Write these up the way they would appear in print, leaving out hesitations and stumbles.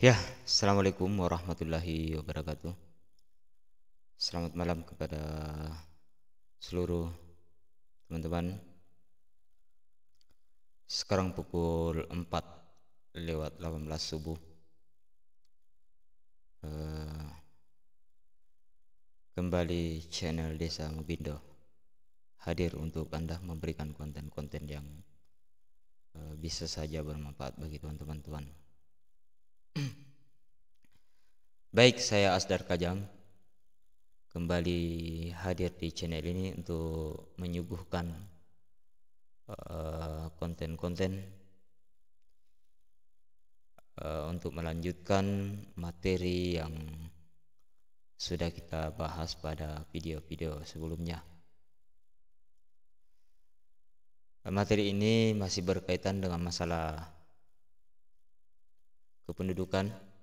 Ya, Assalamualaikum warahmatullahi wabarakatuh. Selamat malam kepada seluruh teman-teman. Sekarang pukul 4:18 subuh. Kembali channel Desa Mobindo hadir untuk Anda memberikan konten-konten yang bisa saja bermanfaat bagi teman-teman. Baik, saya Asdar Kajang kembali hadir di channel ini untuk menyuguhkan konten-konten untuk melanjutkan materi yang sudah kita bahas pada video-video sebelumnya. Materi ini masih berkaitan dengan masalah kependudukan.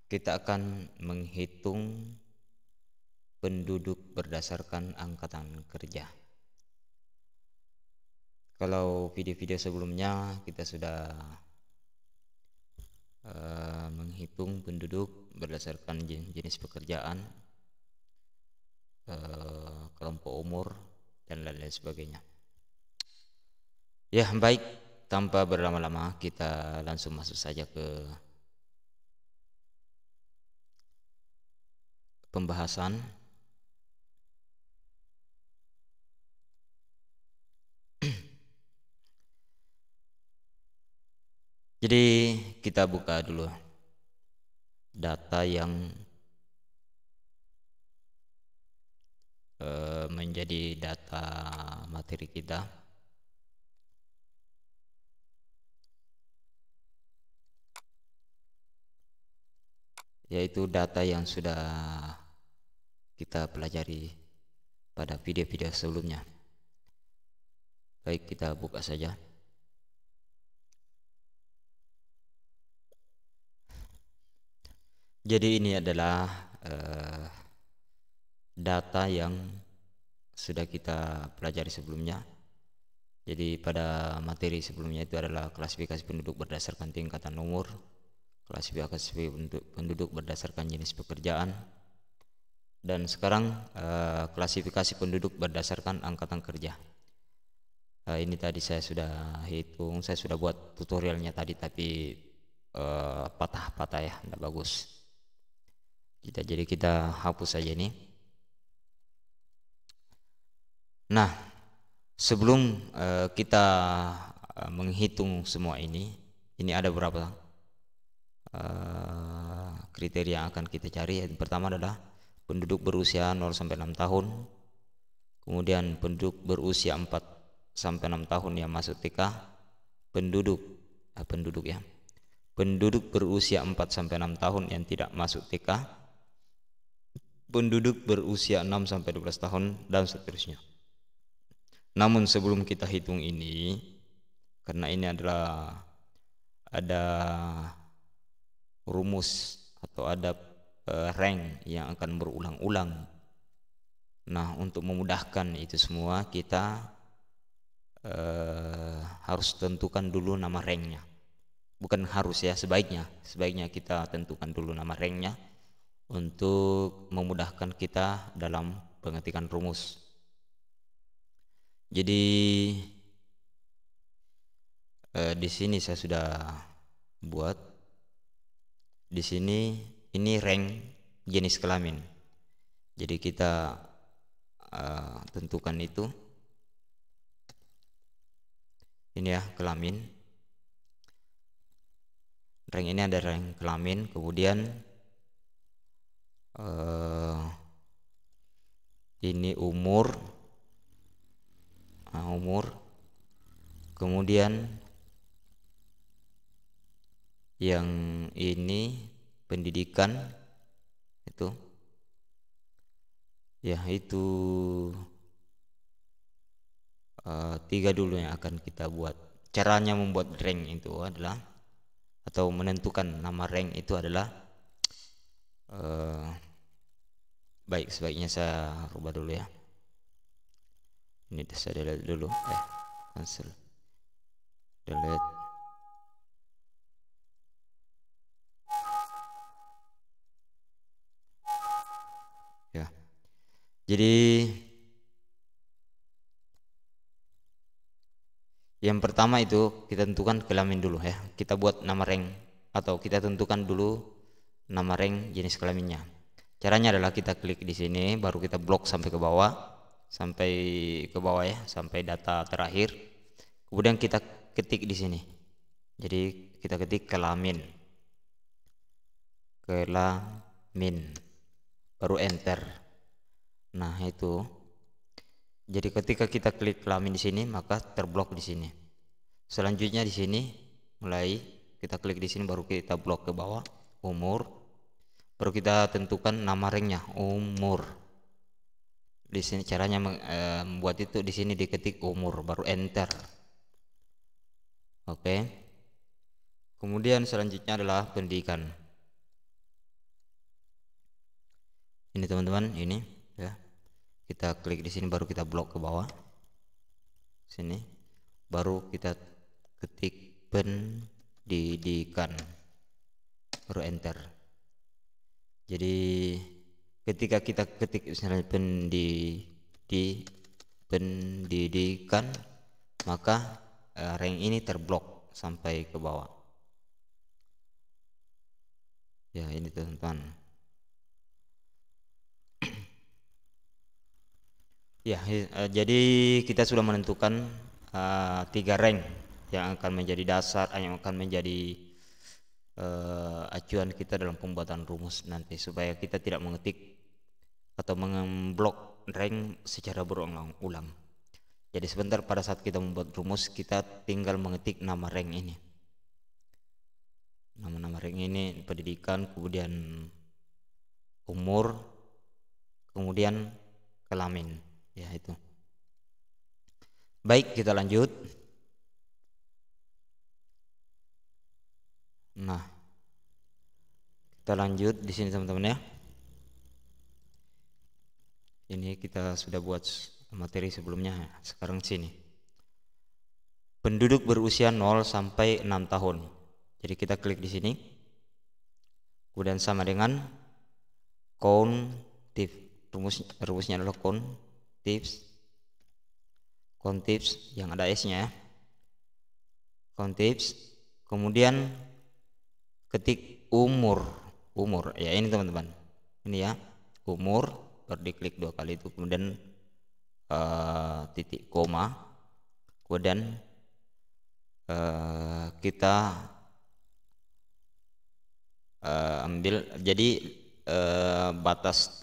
Kita akan menghitung penduduk berdasarkan angkatan kerja. Kalau video-video sebelumnya kita sudah menghitung penduduk berdasarkan jenis pekerjaan, kelompok umur, dan lain-lain sebagainya. Ya, baik, tanpa berlama-lama kita langsung masuk saja ke pembahasan. Jadi kita buka dulu data yang menjadi data materi kita. Yaitu data yang sudah kita pelajari pada video-video sebelumnya. Baik, kita buka saja. Jadi ini adalah data yang sudah kita pelajari sebelumnya. Jadi pada materi sebelumnya itu adalah klasifikasi penduduk berdasarkan tingkatan umur, klasifikasi penduduk berdasarkan jenis pekerjaan, dan sekarang klasifikasi penduduk berdasarkan angkatan kerja. Ini tadi saya sudah hitung, saya sudah buat tutorialnya tadi, tapi patah-patah ya, tidak bagus. Jadi kita hapus saja ini. Nah, sebelum kita menghitung semua ini ada beberapa kriteria yang akan kita cari. Yang pertama adalah penduduk berusia 0 sampai 6 tahun. Kemudian penduduk berusia 4 sampai 6 tahun yang masuk TK. Penduduk berusia 4 sampai 6 tahun yang tidak masuk TK. Penduduk berusia 6 sampai 12 tahun dan seterusnya. Namun sebelum kita hitung ini, karena ini adalah ada rumus atau ada rank yang akan berulang-ulang. Nah, untuk memudahkan itu semua kita harus tentukan dulu nama ranknya. Bukan harus ya, sebaiknya kita tentukan dulu nama ranknya untuk memudahkan kita dalam pengetikan rumus. Jadi di sini saya sudah buat. Di sini ini rank jenis kelamin. Jadi kita tentukan itu. Ini ya, kelamin. Rank ini ada rank kelamin, kemudian ini umur, kemudian yang ini pendidikan, itu ya, itu 3 dulu yang akan kita buat. Caranya membuat rank itu adalah, atau menentukan nama rank itu adalah, baik, sebaiknya saya rubah dulu ya. Ini saya delete dulu, cancel, delete. Ya, jadi yang pertama itu kita tentukan kelamin dulu ya. Kita buat nama rank atau kita tentukan dulu nama rank jenis kelaminnya. Caranya adalah kita klik di sini, baru kita blok sampai ke bawah, ya, sampai data terakhir. Kemudian kita ketik di sini. Jadi kita ketik kelamin, baru enter. Nah itu. Jadi ketika kita klik kelamin di sini, maka terblok di sini. Selanjutnya di sini mulai kita klik di sini, baru kita blok ke bawah umur, baru kita tentukan nama ranknya umur. Di sini caranya membuat itu, di sini diketik umur, baru enter. Oke. Kemudian selanjutnya adalah pendidikan. Ini teman-teman, ini ya. Kita klik di sini, baru kita blok ke bawah sini, baru kita ketik pendidikan, baru enter. Jadi ketika kita ketik misalnya pendidikan, maka rank ini terblok sampai ke bawah. Ya ini teman-teman. Ya, jadi kita sudah menentukan 3 rank yang akan menjadi dasar, yang akan menjadi acuan kita dalam pembuatan rumus nanti, supaya kita tidak mengetik atau memblok rank secara berulang-ulang. Jadi sebentar pada saat kita membuat rumus, kita tinggal mengetik nama rank ini. Nama rank ini pendidikan, kemudian umur, kemudian kelamin. Ya itu. Baik, kita lanjut. Nah, kita lanjut di sini teman-teman ya. Ini kita sudah buat materi sebelumnya. Sekarang sini. Penduduk berusia 0 sampai 6 tahun. Jadi kita klik di sini. Kemudian sama dengan countif. Rumusnya adalah countifs yang ada S-nya, countifs. Kemudian ketik umur ya, ini teman-teman, ini ya umur, baru diklik 2 kali itu, kemudian titik koma, kemudian kita ambil, jadi batas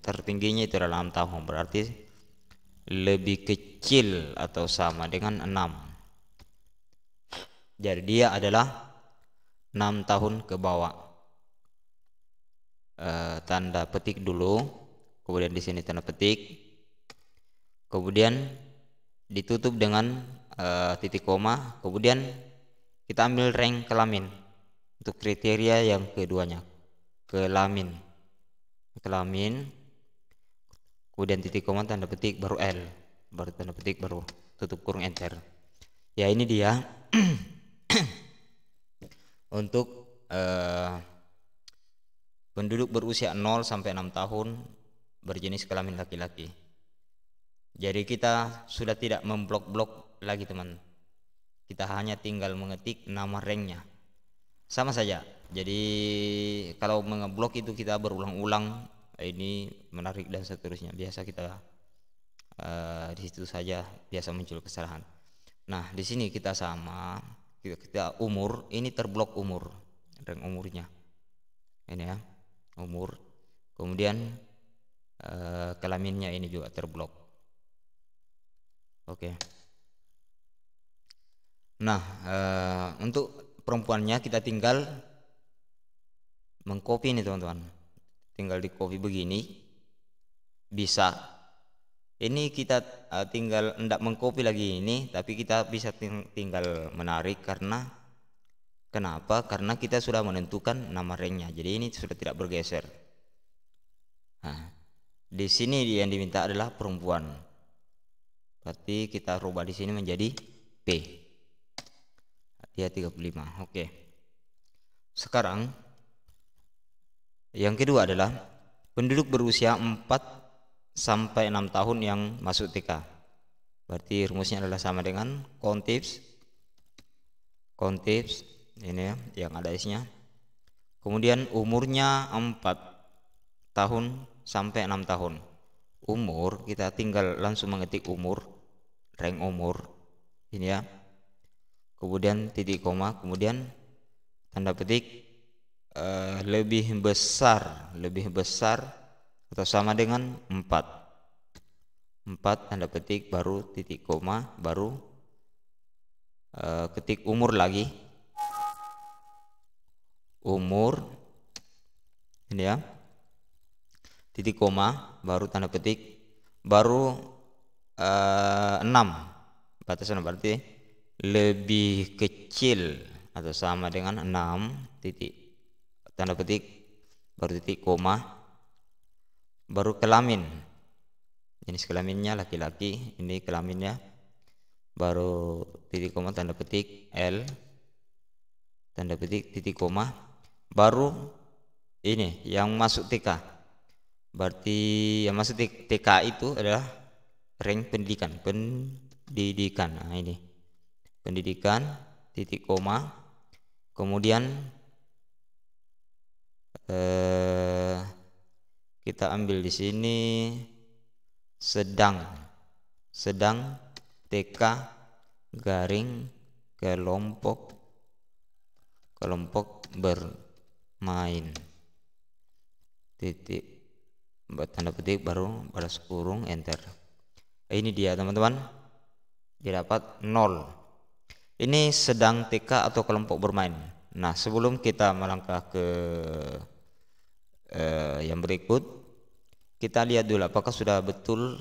tertingginya itu adalah 6 tahun, berarti lebih kecil atau sama dengan 6. Jadi dia adalah 6 tahun ke bawah. Tanda petik dulu, kemudian di sini tanda petik, kemudian ditutup dengan titik koma, kemudian kita ambil rank kelamin untuk kriteria yang keduanya, kelamin, kemudian titik koma, tanda petik, baru L, baru tanda petik, baru tutup kurung, enter. Ya ini dia untuk penduduk berusia 0 sampai 6 tahun berjenis kelamin laki-laki. Jadi kita sudah tidak memblok-blok lagi teman. Kita hanya tinggal mengetik nama ranknya. Sama saja. Jadi kalau mengeblok itu kita berulang-ulang, ini menarik dan seterusnya, biasa kita di situ saja biasa muncul kesalahan. Nah di sini kita sama, kita umur, ini terblok umur, rank umurnya ini ya, umur, kemudian kelaminnya ini juga terblok. Oke. Nah untuk perempuannya kita tinggal mengcopy ini teman-teman, tinggal di copy begini bisa. Ini kita tinggal hendak mengcopy lagi ini, tapi kita bisa tinggal menarik. Karena kenapa? Karena kita sudah menentukan nama ranknya, jadi ini sudah tidak bergeser. Nah, di sini yang diminta adalah perempuan. Berarti kita rubah di sini menjadi P. Dia 35. Oke. Sekarang yang kedua adalah penduduk berusia 4 sampai 6 tahun yang masuk TK. Berarti rumusnya adalah sama dengan count tips ini ya, yang ada S-nya. Kemudian umurnya 4 tahun sampai 6 tahun. Umur kita tinggal langsung mengetik umur, rank umur ini ya. Kemudian titik koma, kemudian tanda petik lebih besar atau sama dengan 4 tanda petik, baru titik koma, baru ketik umur lagi, umur ini ya, titik koma, baru tanda petik, baru 6 batasan, berarti lebih kecil atau sama dengan 6 titik tanda petik, baru titik koma, baru kelamin, jenis kelaminnya laki-laki, ini kelaminnya, baru titik koma, tanda petik L, tanda petik, titik koma, baru ini yang masuk TK. Berarti yang masuk TK itu adalah rank pendidikan. Nah ini pendidikan, titik koma, kemudian kita ambil di sini sedang TK garing kelompok bermain, titik tanda petik, baru balas kurung, enter. Ini dia teman-teman, didapat 0. Ini sedang TK atau kelompok bermain. Nah, sebelum kita melangkah ke yang berikut, kita lihat dulu apakah sudah betul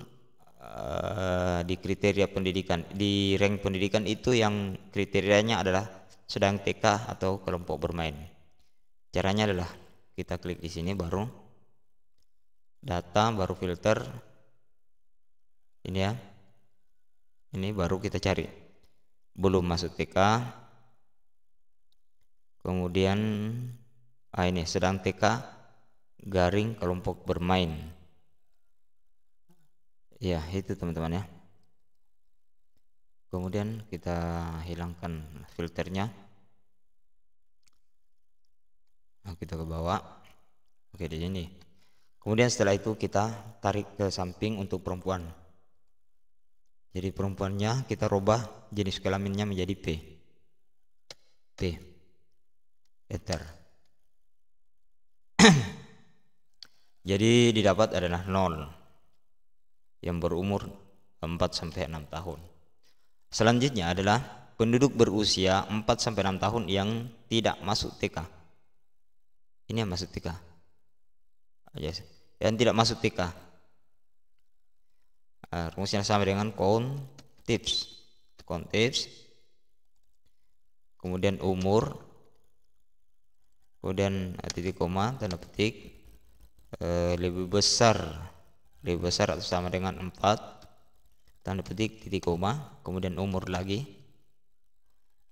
di kriteria pendidikan, di rank pendidikan itu yang kriterianya adalah sedang TK atau kelompok bermain. Caranya adalah kita klik di sini, baru data, baru filter ini ya, ini baru kita cari belum masuk TK, kemudian ini sedang TK garing kelompok bermain ya, itu teman-teman ya. Kemudian kita hilangkan filternya, nah, kita ke bawah, oke di sini. Kemudian setelah itu kita tarik ke samping untuk perempuan. Jadi perempuannya kita rubah jenis kelaminnya menjadi P, enter. Jadi didapat adalah 0 yang berumur 4 sampai 6 tahun. Selanjutnya adalah penduduk berusia 4 sampai 6 tahun yang tidak masuk TK. Ini yang masuk TK. Yes. Yang tidak masuk TK. Rumusnya sama dengan count tips. Kemudian umur, kemudian titik koma, tanda petik, lebih besar atau sama dengan 4 tanda petik, titik koma, kemudian umur lagi,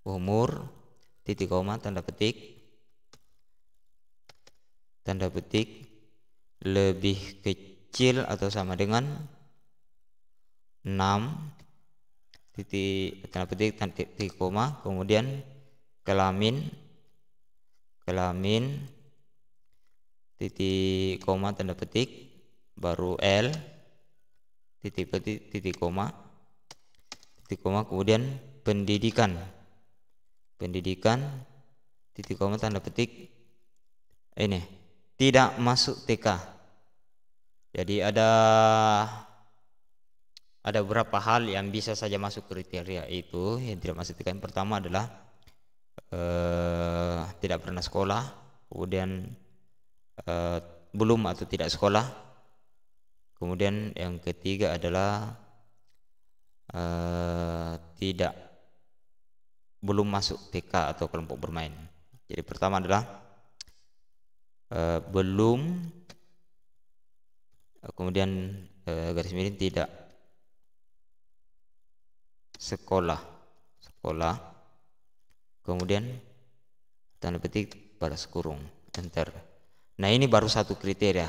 umur, titik koma, tanda petik, lebih kecil atau sama dengan 6 titik, tanda petik, titik koma, kemudian kelamin, titik koma, tanda petik, baru L, titik petik, titik koma, kemudian pendidikan, titik koma, tanda petik, ini tidak masuk TK. Jadi ada beberapa hal yang bisa saja masuk kriteria itu. Yang tidak masuk TK yang pertama adalah tidak pernah sekolah, kemudian belum atau tidak sekolah, kemudian yang ketiga adalah belum masuk TK atau kelompok bermain. Jadi pertama adalah belum, kemudian garis miring sekolah, sekolah, kemudian tanda petik balas kurung, enter. Nah ini baru satu kriteria,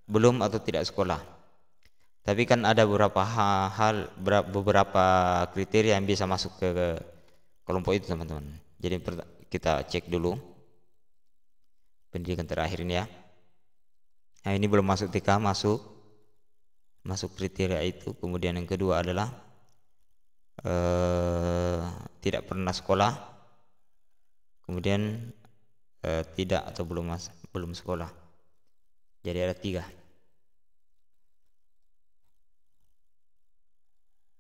belum atau tidak sekolah. Tapi kan ada beberapa kriteria yang bisa masuk ke kelompok itu teman-teman. Jadi kita cek dulu pendidikan terakhir ini ya. Nah ini belum masuk TK, masuk kriteria itu. Kemudian yang kedua adalah tidak pernah sekolah, kemudian tidak atau belum sekolah. Jadi ada 3.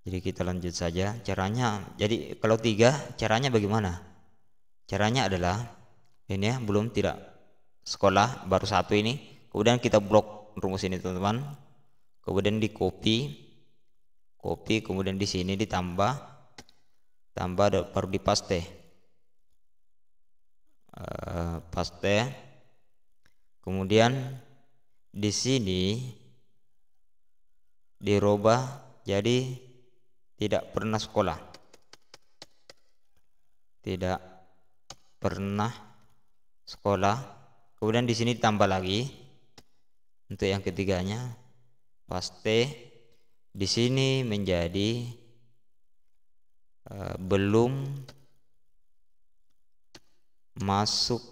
Jadi kita lanjut saja caranya. Jadi kalau 3 caranya bagaimana? Caranya adalah ini ya, belum tidak sekolah, baru 1 ini. Kemudian kita blok rumus ini teman-teman. Kemudian di copy, kemudian di sini ditambah, baru di paste. Paste. Kemudian di sini dirubah jadi tidak pernah sekolah. Tidak pernah sekolah. Kemudian di sini tambah lagi untuk yang ketiganya, paste. Di sini menjadi belum masuk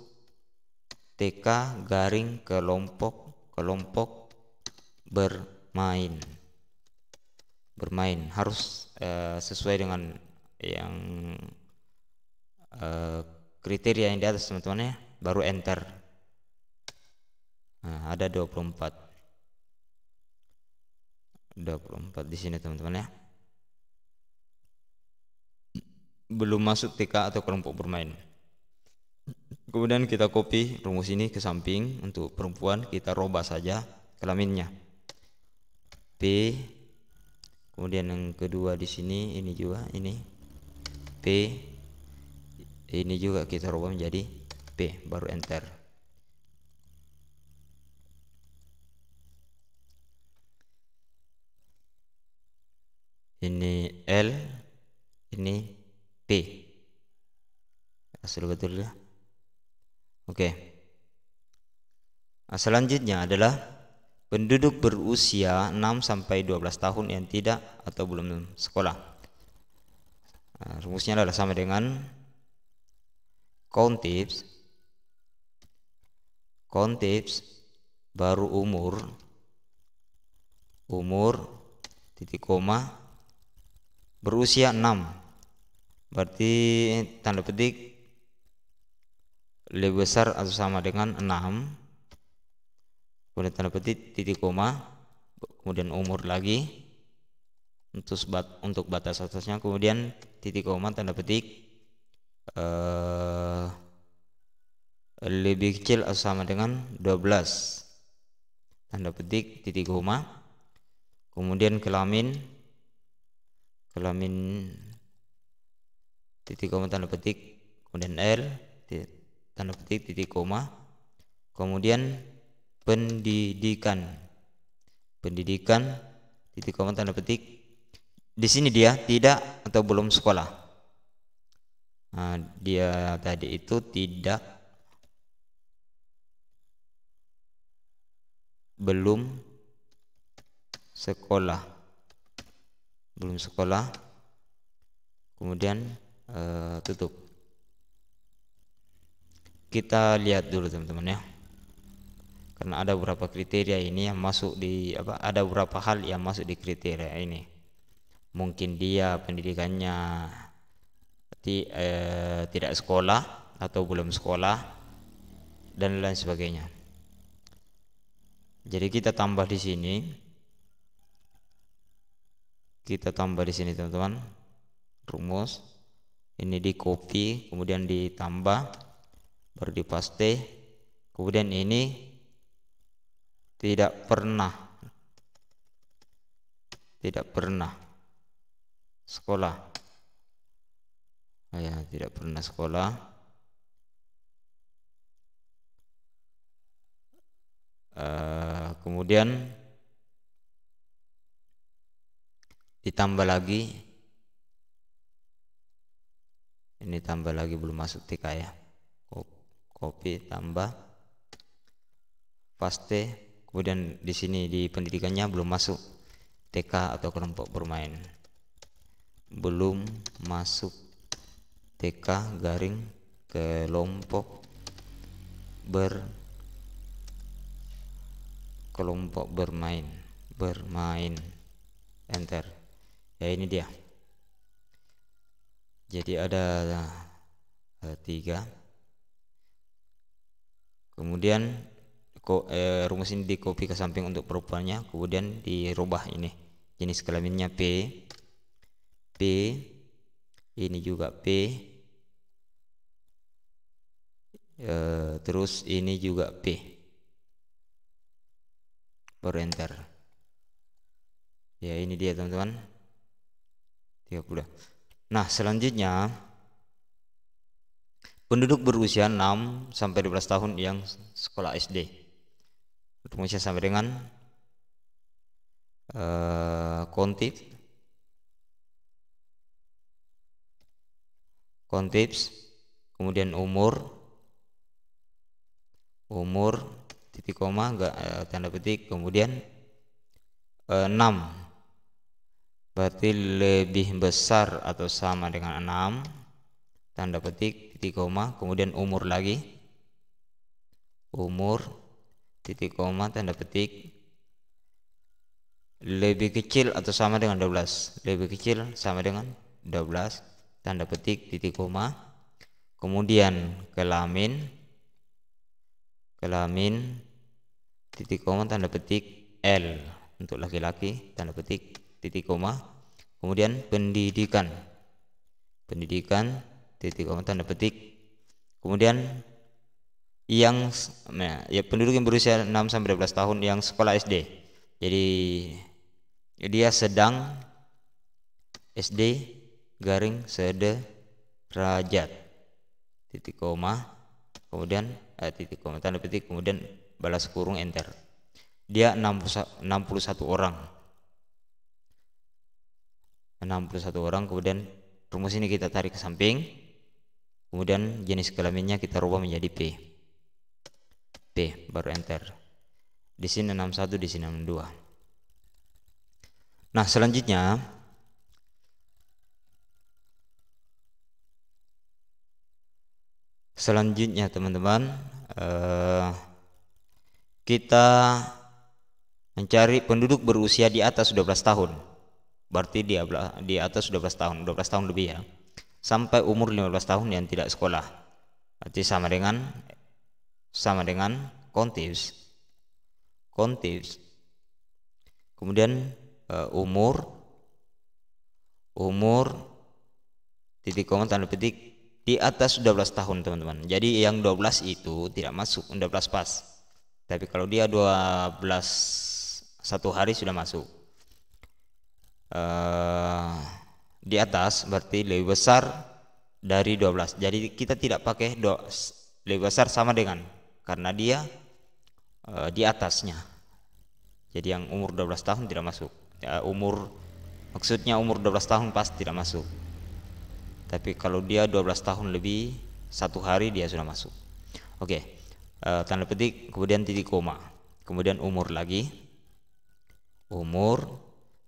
TK garing kelompok bermain. Harus sesuai dengan yang kriteria yang di atas teman-teman ya, baru enter. Nah, ada 24 di sini teman-teman ya. Belum masuk TK atau kelompok bermain. Kemudian kita copy rumus ini ke samping. Untuk perempuan kita rubah saja kelaminnya P. Kemudian yang kedua di sini ini juga ini P. Ini juga kita rubah menjadi P, baru enter. Ini L, ini P. Asal betul ya. Oke. Nah, selanjutnya adalah penduduk berusia 6-12 tahun yang tidak atau belum sekolah. Nah, rumusnya adalah sama dengan counttips baru umur titik koma berusia 6. Berarti tanda petik lebih besar atau sama dengan 6. Kemudian tanda petik titik koma, kemudian umur lagi untuk batas atasnya, kemudian titik koma tanda petik lebih kecil atau sama dengan 12, tanda petik titik koma, kemudian kelamin titik koma tanda petik, kemudian L tanda petik titik koma, kemudian pendidikan titik koma tanda petik. Di sini dia tidak atau belum sekolah. Nah, dia tadi itu belum sekolah, kemudian tutup. Kita lihat dulu teman-teman ya, karena ada beberapa kriteria ini yang masuk di ada beberapa hal yang masuk di kriteria ini. Mungkin dia pendidikannya tidak sekolah atau belum sekolah dan lain sebagainya. Jadi kita tambah di sini, teman-teman, rumus ini di copy, kemudian ditambah, baru di paste, kemudian ini tidak pernah sekolah. Ya, tidak pernah sekolah. Kemudian ditambah lagi Ini tambah lagi, belum masuk TK ya. Copy, tambah, paste. Kemudian di sini di pendidikannya belum masuk TK atau kelompok bermain. Belum masuk TK garing kelompok bermain. Enter. Ya, ini dia. Jadi ada 3. Kemudian rumus ini di copy ke samping untuk perubahannya, kemudian dirubah ini. Jenis kelaminnya P, ini juga P, terus ini juga P. Baru enter. Ya, ini dia teman-teman. 30. Nah, selanjutnya penduduk berusia 6 sampai 12 tahun yang sekolah SD. Rumusnya sama dengan kontips, kemudian umur, titik koma, tanda petik, kemudian 6 berarti lebih besar atau sama dengan 6, tanda petik, titik koma, kemudian umur lagi, titik koma, tanda petik, lebih kecil atau sama dengan 12, lebih kecil sama dengan 12, tanda petik, titik koma, kemudian kelamin, titik koma, tanda petik, L untuk laki-laki, tanda petik, titik koma, kemudian pendidikan, titik koma, tanda petik, kemudian yang penduduk yang berusia 6 sampai 12 tahun yang sekolah SD. Jadi dia sedang SD garing sederajat, titik koma, kemudian titik koma, tanda petik, kemudian balas kurung, enter. Dia 61 orang. 61 orang, kemudian rumus ini kita tarik ke samping, kemudian jenis kelaminnya kita rubah menjadi P, baru enter. Di sini 61, di sini 62. Nah, selanjutnya teman-teman, kita mencari penduduk berusia di atas 12 tahun. Berarti dia di atas 12 tahun, 12 tahun lebih ya, sampai umur 15 tahun yang tidak sekolah. Berarti sama dengan kontips. Kemudian umur, titik koma, tanda petik, di atas 12 tahun teman-teman. Jadi yang 12 itu tidak masuk, 12 pas. Tapi kalau dia 12 1 hari sudah masuk. Di atas berarti lebih besar dari 12. Jadi kita tidak pakai lebih besar sama dengan, karena dia di atasnya. Jadi yang umur 12 tahun tidak masuk. Maksudnya umur 12 tahun pas tidak masuk. Tapi kalau dia 12 tahun lebih 1 hari dia sudah masuk. Oke. Tanda petik, kemudian titik koma, kemudian umur lagi,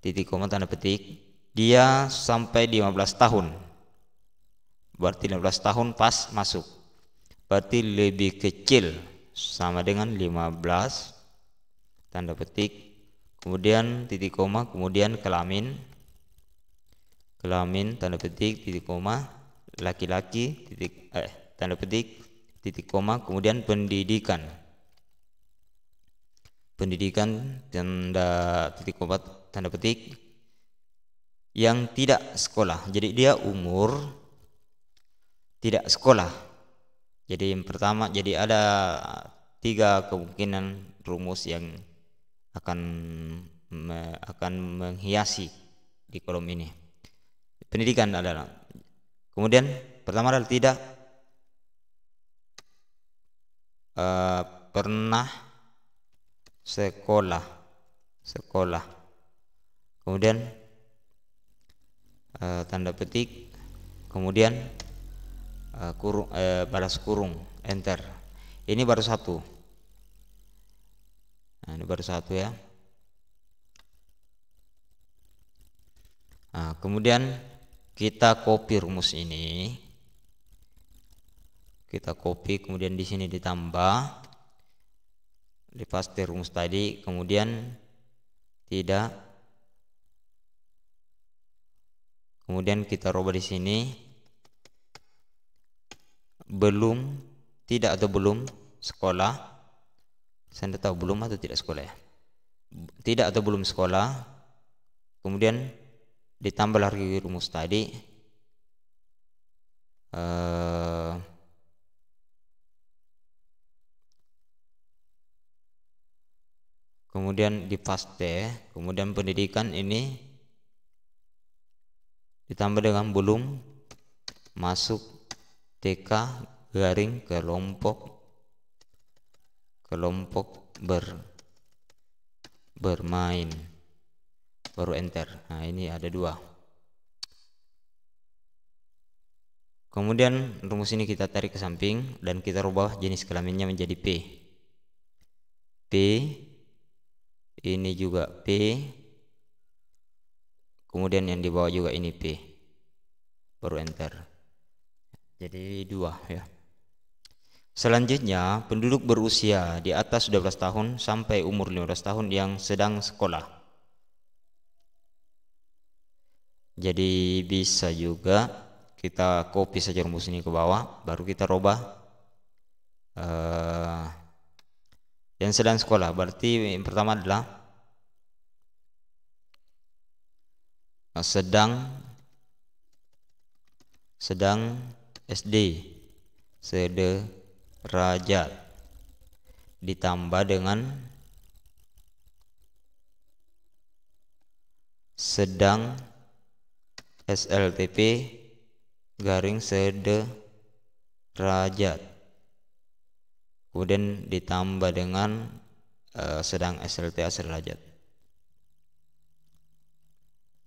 titik koma, tanda petik, dia sampai 15 tahun, berarti 15 tahun pas masuk, berarti lebih kecil sama dengan 15, tanda petik, kemudian titik koma, kemudian kelamin, tanda petik, titik koma, laki-laki, tanda petik, titik koma, kemudian pendidikan, tanda titik koma, tanda petik, yang tidak sekolah. Jadi dia umur tidak sekolah. Jadi yang pertama, jadi ada 3 kemungkinan rumus yang akan menghiasi di kolom ini. Pendidikan adalah, kemudian pertama adalah tidak pernah sekolah. Kemudian tanda petik, kemudian balas kurung enter. Ini baru satu. Nah, ini baru satu ya. Nah, kemudian kita copy rumus ini. Kita copy, kemudian di sini ditambah, dipaste rumus tadi, kemudian tidak, kemudian kita rubah di sini belum, tidak atau belum sekolah. Saya tidak tahu belum atau tidak sekolah ya. Tidak atau belum sekolah, kemudian ditambah lagi rumus tadi, kemudian dipaste, kemudian pendidikan ini ditambah dengan belum masuk TK garing kelompok bermain, baru enter. Nah, ini ada dua. Kemudian rumus ini kita tarik ke samping dan kita rubah jenis kelaminnya menjadi P. P ini juga P, kemudian yang di bawah juga ini P, baru enter. Jadi dua ya. Selanjutnya, penduduk berusia di atas 12 tahun sampai umur 15 tahun yang sedang sekolah. Jadi bisa juga kita copy saja rumus ini ke bawah, baru kita rubah yang sedang sekolah. Berarti yang pertama adalah sedang SD, sederajat, ditambah dengan sedang SLTP garing sederajat, kemudian ditambah dengan sedang SLTA sederajat,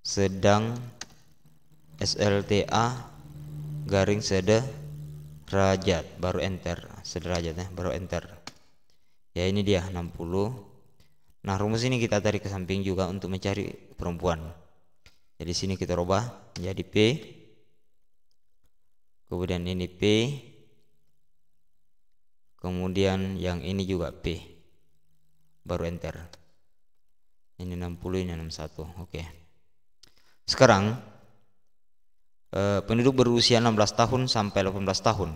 sedang SLTA garing sederajat, baru enter. Sederajat ya, baru enter. Ya, ini dia 60. Nah, rumus ini kita tarik ke samping juga untuk mencari perempuan. Jadi sini kita rubah menjadi P, kemudian ini P, kemudian yang ini juga P, baru enter. Ini 60, ini 61. Oke. Sekarang penduduk berusia 16 tahun sampai 18 tahun.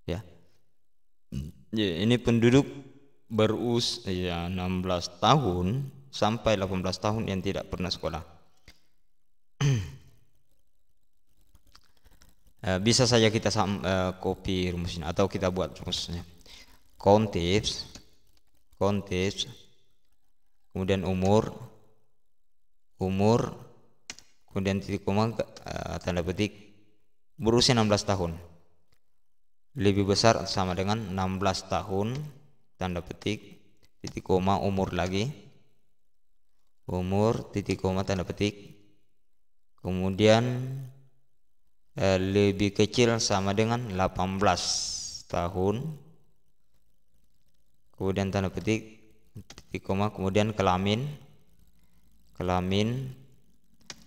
Ya. Ini penduduk berusia 16 tahun sampai 18 tahun yang tidak pernah sekolah. Bisa saja kita copy rumus ini atau kita buat rumusnya. Counties, kemudian umur, kemudian titik koma, tanda petik, berusia 16 tahun. Lebih besar sama dengan 16 tahun, tanda petik, titik koma, umur lagi, umur, titik koma, tanda petik, kemudian lebih kecil sama dengan 18 tahun, kemudian tanda petik, titik koma, kemudian kelamin,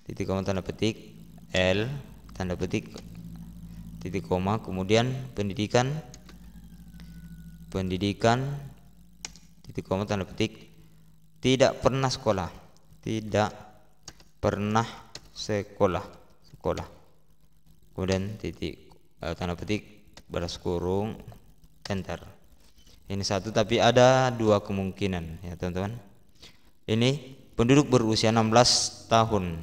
titik koma, tanda petik, L, tanda petik, titik koma, kemudian pendidikan, titik koma, tanda petik, tidak pernah sekolah, kemudian titik, tanda petik, balas kurung, enter. Ini satu, tapi ada dua kemungkinan ya teman-teman. Ini penduduk berusia 16 tahun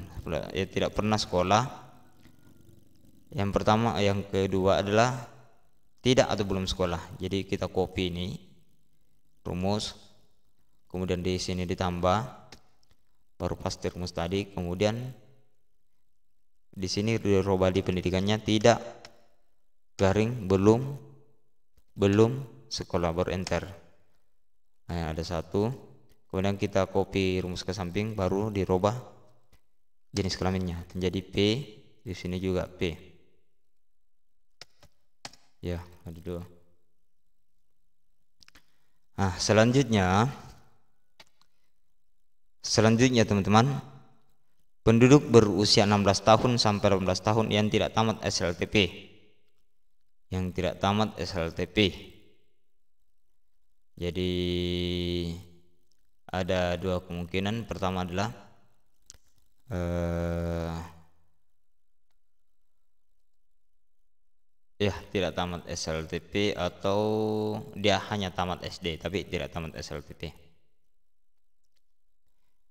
ya, tidak pernah sekolah. Yang pertama, yang kedua adalah tidak atau belum sekolah. Jadi kita copy ini rumus, kemudian di sini ditambah, baru paste rumus tadi, kemudian di sini dirubah di pendidikannya tidak garing belum sekolah, baru enter. Nah, ada satu. Kemudian kita copy rumus ke samping, baru dirubah jenis kelaminnya menjadi P, di sini juga P. Ya, ada 2. Nah, selanjutnya teman-teman, penduduk berusia 16 tahun sampai 18 tahun yang tidak tamat SLTP. Jadi ada 2 kemungkinan. Pertama adalah tidak tamat SLTP, atau dia hanya tamat SD tapi tidak tamat SLTP.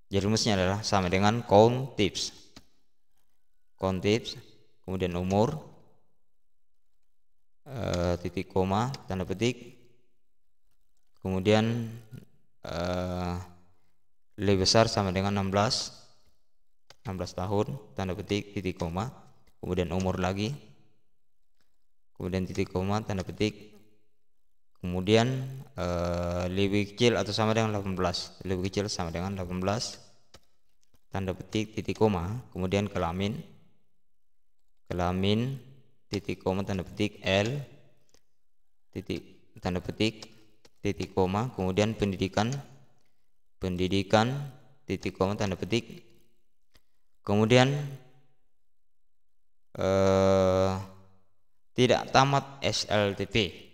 Jadi rumusnya adalah sama dengan count tips, kemudian umur, titik koma, tanda petik, kemudian lebih besar sama dengan 16 tahun, tanda petik, titik koma, kemudian umur lagi, kemudian titik koma, tanda petik, kemudian lebih kecil atau sama dengan 18, lebih kecil sama dengan 18, tanda petik, titik koma, kemudian kelamin, titik koma, tanda petik, L, titik, tanda petik, titik koma, kemudian pendidikan, titik koma, tanda petik, kemudian tidak tamat SLTP.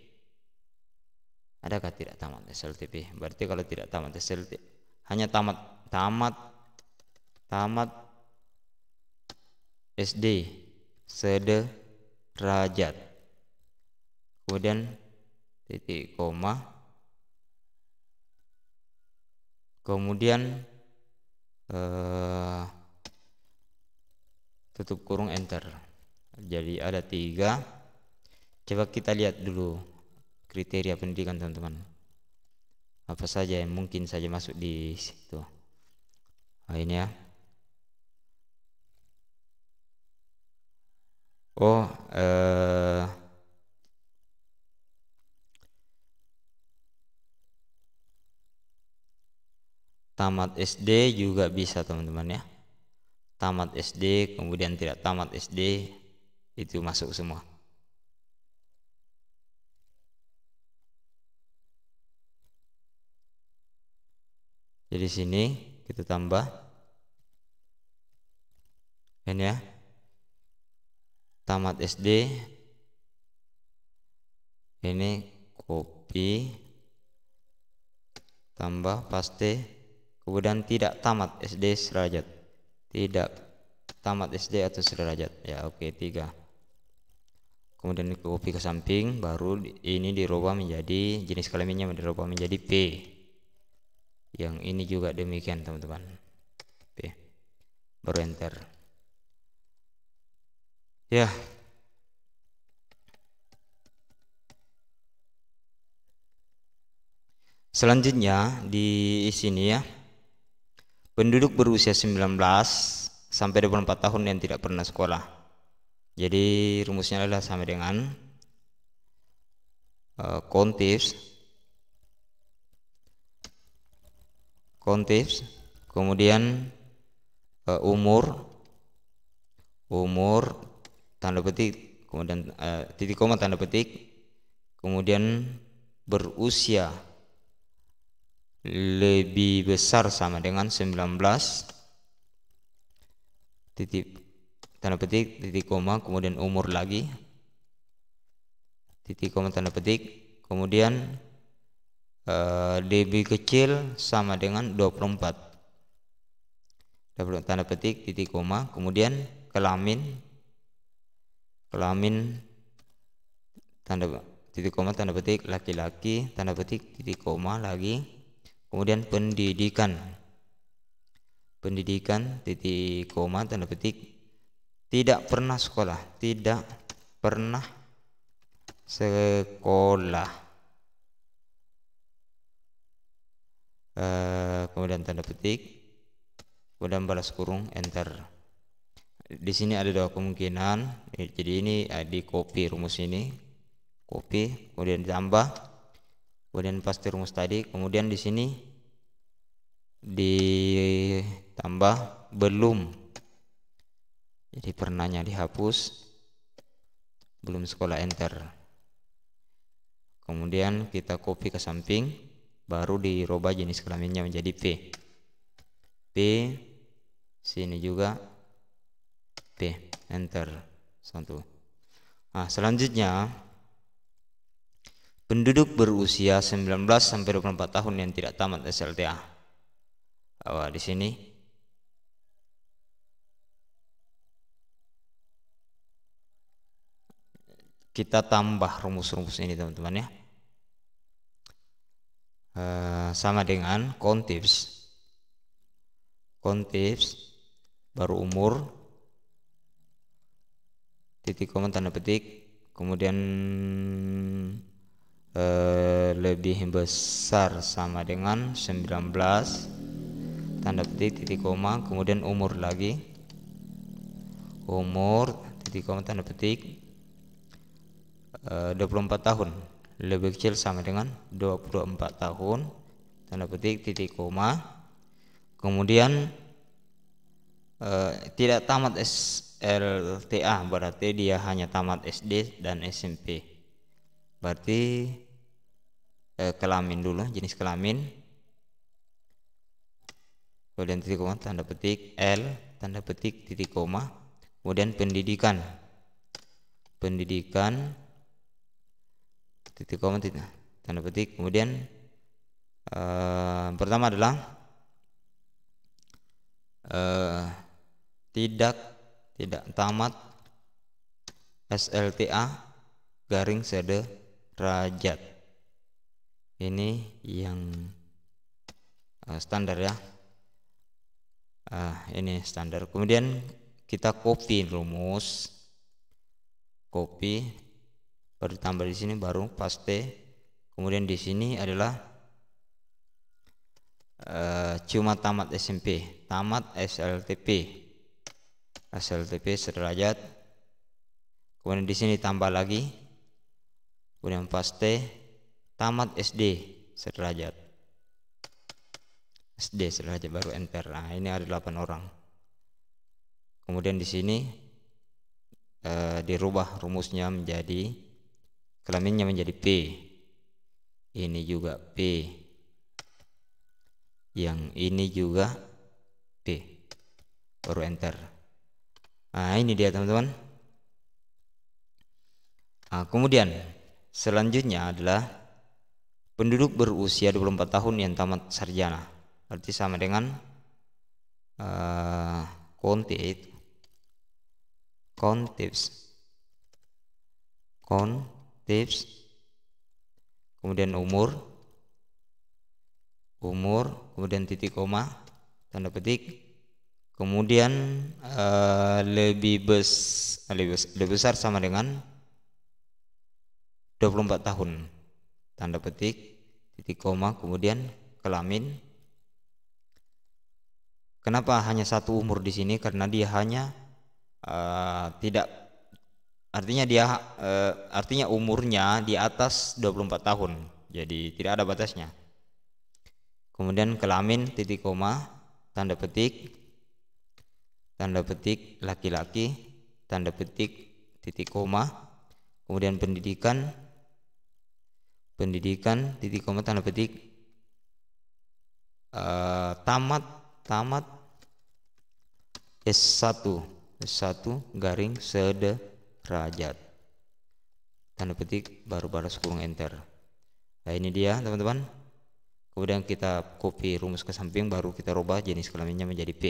Adakah tidak tamat SLTP? Berarti kalau tidak tamat SLTP, hanya tamat SD sederajat, kemudian titik koma, kemudian tutup kurung, enter. Jadi ada 3. Coba kita lihat dulu kriteria pendidikan teman-teman, apa saja yang mungkin saja masuk di situ. Nah, ini ya. Tamat SD juga bisa teman-teman ya. Tamat SD kemudian tidak tamat SD, itu masuk semua. Jadi sini kita tambah ini ya, tamat SD, ini copy, tambah paste, kemudian tidak tamat SD sederajat, tidak tamat SD atau sederajat ya, oke, 3. Kemudian copy ke samping, baru ini dirubah menjadi jenis kelaminnya, dirubah menjadi P. Yang ini juga demikian teman-teman, P, baru enter ya. Selanjutnya di sini ya, penduduk berusia 19 sampai 24 tahun yang tidak pernah sekolah. Jadi rumusnya adalah sama dengan kontis, kemudian umur, tanda petik, kemudian titik koma, tanda petik, kemudian berusia lebih besar sama dengan 19, titik, tanda petik, titik koma, kemudian umur lagi, titik koma, tanda petik, kemudian lebih kecil sama dengan 24, tanda petik, titik koma, kemudian kelamin, tanda titik koma, tanda petik, laki-laki, tanda petik, titik koma lagi, kemudian pendidikan, titik koma, tanda petik, tidak pernah sekolah, kemudian tanda petik, kemudian balas kurung, enter. Di sini ada 2 kemungkinan. Jadi ini di copy rumus ini, kemudian ditambah, kemudian paste rumus tadi, kemudian di sini ditambah belum Jadi pernahnya dihapus, belum sekolah, enter. Kemudian kita copy ke samping, baru dirubah jenis kelaminnya menjadi P. P, sini juga P, enter. 1. Nah, selanjutnya penduduk berusia 19 sampai 24 tahun yang tidak tamat SLTA. Di sini kita tambah rumus-rumus ini teman-teman ya. Sama dengan countifs baru umur, titik koma tanda petik, kemudian lebih besar sama dengan 19 tanda petik, titik koma, kemudian umur lagi, umur, titik koma tanda petik, 24 tahun, lebih kecil sama dengan 24 tahun tanda petik, titik koma, kemudian tidak tamat SLTA, berarti dia hanya tamat SD dan SMP. Berarti kelamin dulu, jenis kelamin, kemudian titik koma tanda petik, L tanda petik, titik koma, kemudian pendidikan, titik koma tanda petik, kemudian pertama adalah tidak tamat SLTA garing sederajat. Ini yang standar ya. Ini standar. Kemudian kita copy rumus, baru tambah di sini, baru paste. Kemudian di sini adalah cuma tamat SMP, tamat SLTP sederajat. Kemudian di sini tambah lagi, kemudian paste, tamat SD sederajat, baru enter. Nah, ini ada 8 orang. Kemudian di sini dirubah rumusnya menjadi, kelaminnya menjadi P. Ini juga P. Yang ini juga P. Baru enter. Nah, ini dia teman-teman. Nah, kemudian selanjutnya adalah penduduk berusia 24 tahun yang tamat sarjana. Berarti sama dengan countifs, kemudian umur, kemudian titik koma tanda petik, kemudian lebih besar sama dengan 24 tahun tanda petik, titik koma, kemudian kelamin. Kenapa hanya satu umur di sini? Karena dia hanya artinya umurnya di atas 24 tahun, jadi tidak ada batasnya. Kemudian kelamin, titik koma, tanda petik laki-laki, tanda petik, titik koma, kemudian pendidikan, titik koma, tanda petik, tamat S1 garing sederajat, tanda petik, baru balas kurung enter. Nah, ini dia teman-teman. Kemudian kita copy rumus ke samping, baru kita rubah jenis kelaminnya menjadi P.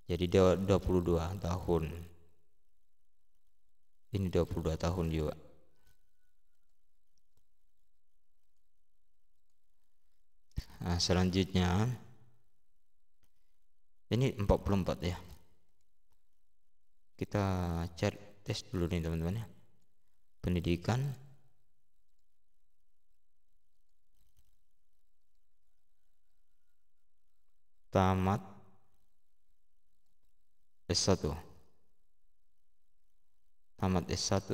Jadi 22 tahun. Ini 22 tahun juga. Nah, selanjutnya ini 44 ya. Kita cari tes dulu nih teman-teman ya. Pendidikan, tamat S1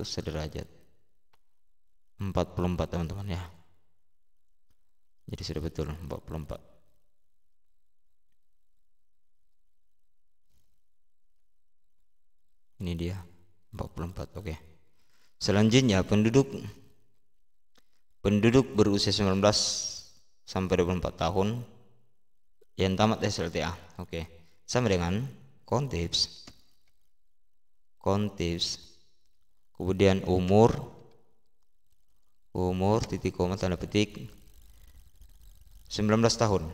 sederajat, 44 teman-teman ya. Jadi sudah betul 44. Ini dia 44. Oke. Selanjutnya penduduk berusia 19 sampai 24 tahun yang tamat SLTA. Oke. Sama dengan kontips. Kemudian umur titik koma tanda petik 19 tahun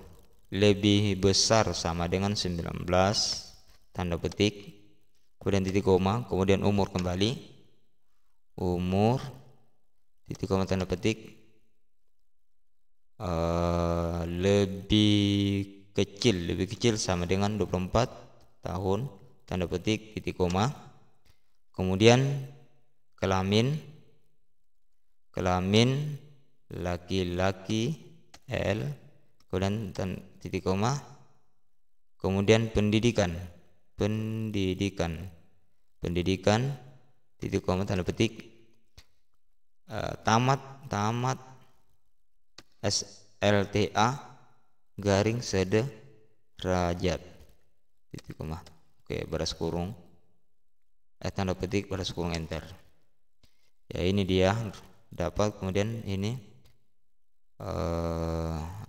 lebih besar sama dengan 19 tanda petik, kemudian titik koma, kemudian umur kembali, umur titik koma tanda petik lebih kecil sama dengan 24 tahun tanda petik titik koma, kemudian kelamin laki-laki L, kemudian titik koma, kemudian pendidikan titik koma tanda petik tamat SLTA garing sederajat titik koma. Oke, baris kurung tanda petik baris kurung enter. Ya, ini dia dapat, kemudian ini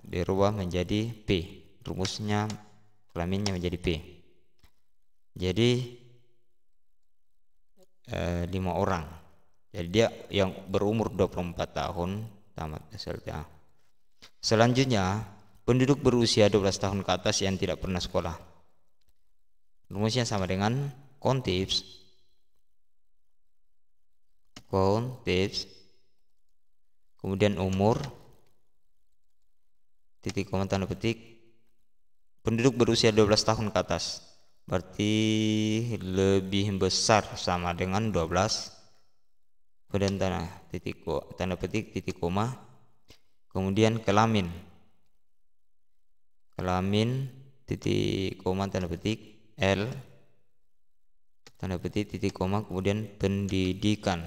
dirubah menjadi P, rumusnya kelaminnya menjadi P. Jadi 5 orang. Jadi dia yang berumur 24 tahun tamat SLTA. Selanjutnya penduduk berusia 12 tahun ke atas yang tidak pernah sekolah. Rumusnya sama dengan kontips, kemudian umur titik koma tanda petik penduduk berusia 12 tahun ke atas, berarti lebih besar sama dengan 12, kemudian tanda petik titik koma, kemudian kelamin titik koma tanda petik L tanda petik titik koma, kemudian pendidikan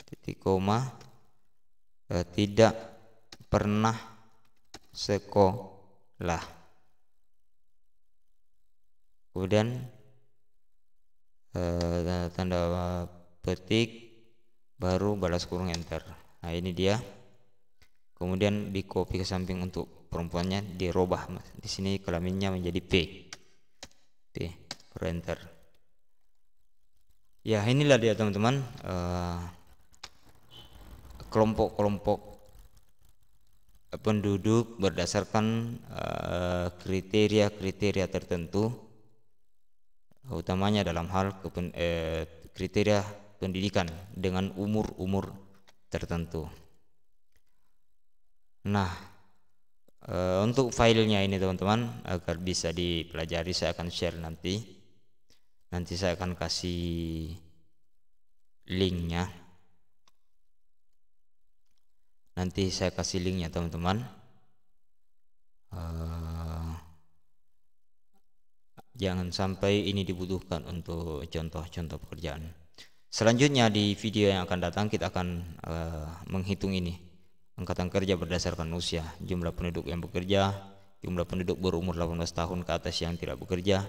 titik koma tidak pernah sekolah, kemudian tanda petik baru balas kurung enter. Nah, ini dia. Kemudian di copy ke samping untuk perempuannya, dirubah di sini kelaminnya menjadi P baru enter. Ya, inilah dia teman-teman kelompok-kelompok penduduk berdasarkan kriteria-kriteria tertentu, utamanya dalam hal kriteria pendidikan dengan umur tertentu. Nah, untuk filenya ini teman-teman, agar bisa dipelajari, saya akan share nanti saya akan kasih linknya. Nanti saya kasih linknya teman-teman. Jangan sampai ini dibutuhkan untuk contoh-contoh pekerjaan. Selanjutnya di video yang akan datang kita akan menghitung ini, angkatan kerja berdasarkan usia, jumlah penduduk yang bekerja, jumlah penduduk berumur 18 tahun ke atas yang tidak bekerja,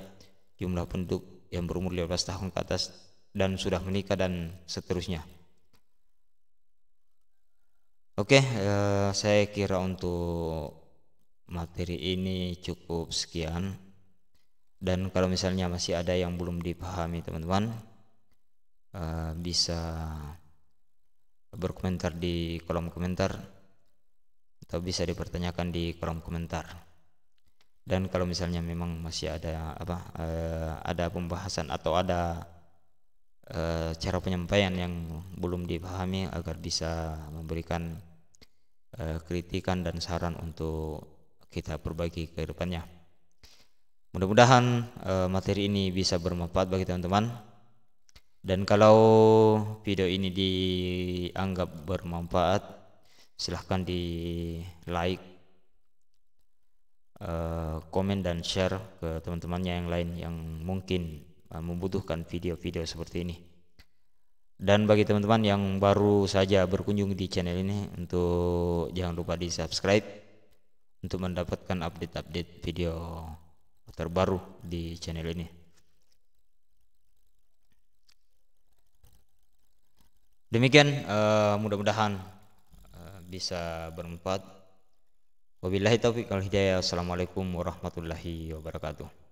jumlah penduduk yang berumur 15 tahun ke atas dan sudah menikah, dan seterusnya. Oke, saya kira untuk materi ini cukup sekian. Dan kalau misalnya masih ada yang belum dipahami teman-teman, bisa berkomentar di kolom komentar atau bisa dipertanyakan di kolom komentar. Dan kalau misalnya memang masih ada ada pembahasan atau ada cara penyampaian yang belum dipahami, agar bisa memberikan kritikan dan saran untuk kita perbaiki ke depannya. Mudah-mudahan materi ini bisa bermanfaat bagi teman-teman. Dan kalau video ini dianggap bermanfaat, silahkan di like, komen dan share ke teman-temannya yang lain yang mungkin membutuhkan video-video seperti ini. Dan bagi teman-teman yang baru saja berkunjung di channel ini, untuk jangan lupa di subscribe untuk mendapatkan update-update video terbaru di channel ini. Demikian, mudah-mudahan bisa bermanfaat. Wabillahi taufiq wal hidayah. Assalamualaikum warahmatullahi wabarakatuh.